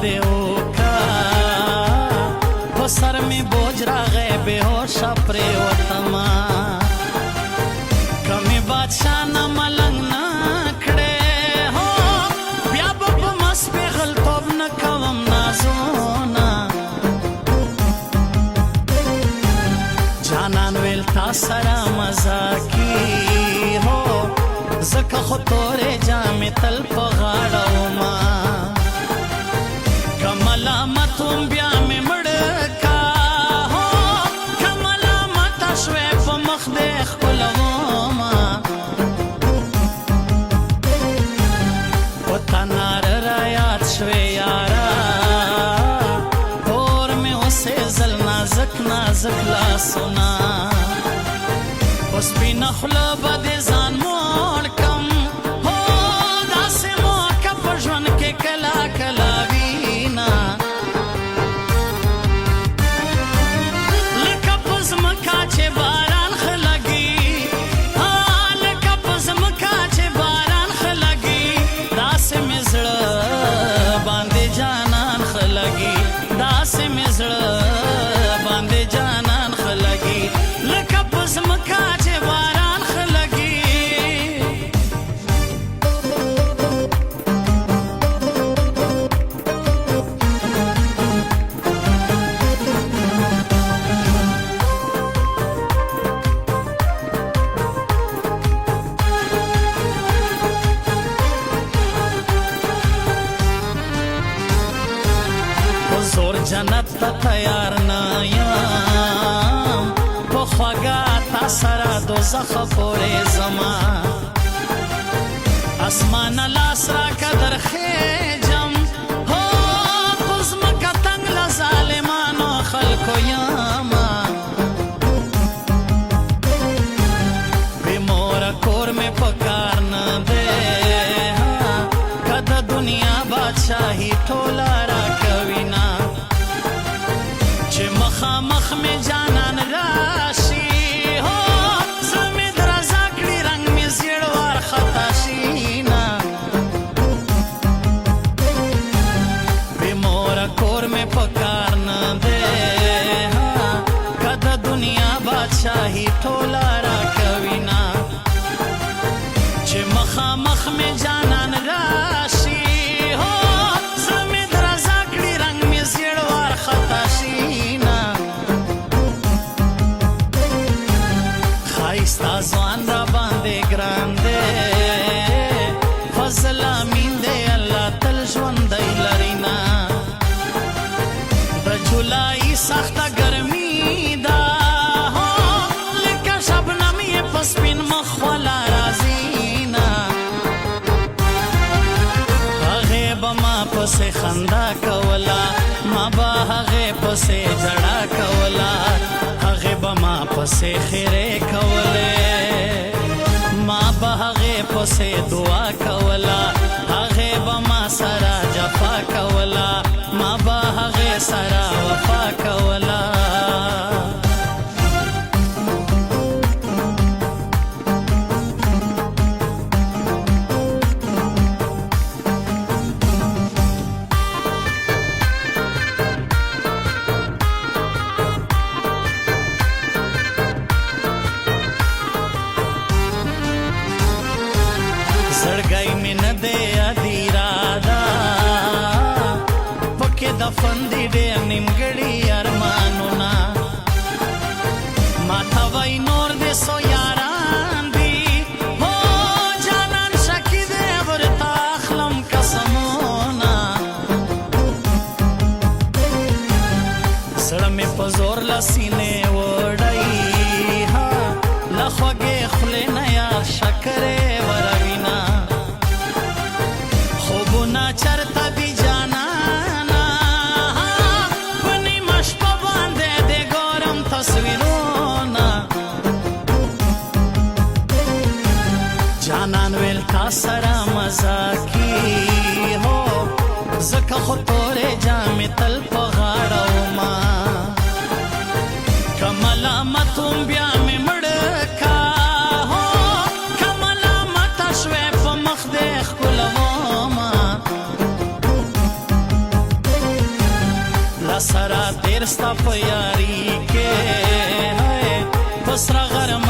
دې وکړه په سر مې بوج راغی بېهوشه پرېوتمه که مې بادشاه نه ملنګ نه کړې هو بیا به په مس پېغلتوب نه کوم نازونه جانان ویل تا سره مزاکي هو ځکه خو تورې جامې تل په غاړه ومه که ملامت وم بیا مې مړه کا هو که ملامته شوې په مخ دې ښکلومه په تا ناره رایاد شوې یاره تور مې وسېزل نازک نازک لاسونه په سپینه خوله به دې ځان موړ کم هو داسې موقع په ژوند کې کله کله وینه لکه په ځمکه چې باران ښه لګي لکه په ځمکه چې باران ښه لګي داسې مې زړه باندې جانان ښه لګي داسې مې زړه باندې جانان ښه لګي لکه په ځمکه چې باران ښه لګي زور جنت ته تیار نه یم په خوږه تا سره دوزخه پورې ځمه اسمانه لاس راکه درخېجم هو په ځمکه تنګ له ظالمانو خلکو یمه بې موره کور مې په کار نه دی که د دنیا بادشاهي ټوله راکوي نه چې مخامخ مې جانان راشي هو زړه مې درزا کړي رنګ مې زیړ وارخطا شي نه بې موره کور مې په کار نه دی که د دنیا بادشاهي ټوله راکوي نه چې مخامخ مې جانان راشي هو زړه مې درزا کړي رنګ مې زیړ وارخطا شي نه ښایسته ځوان را باندې ګران دی فضل امین دی الله تل ژوندی لري نه د جولای سخته ګرمي ده هو لکه شبنم یې په سپین مخ ولا راځي نه هغې به ما پسې خندا کوله ما به هغې پسې جړا کوله هغې به ما پسې خیرې کولې ما به هغې پسې دعا کوله هغې به ما سره جفا کوله ما به هغې سره وفا کوله زړګی مې نه دی ادیراده پکې دفن دي ډېر نیمګړي ارمانونه ماته وای نور دې سو یاران دي هو جانان شکي دی ورته اخلم قسمونه زړه مې په زور له سینې وړی له خوږې خولې نه یار شکرې وروینه خوبونه چرته دي جانانه په نیمه شپه باندې دې ګورم تصویرونه جانان ویل تا سره مزاکي هو ځکه خو تورې جامې تل په غاړه ومه که ملامت وم بیا مې مړه کا هو که ملامته شوې په مخ دې ښکلومه تیر ستا په یاري کې پسرا غرم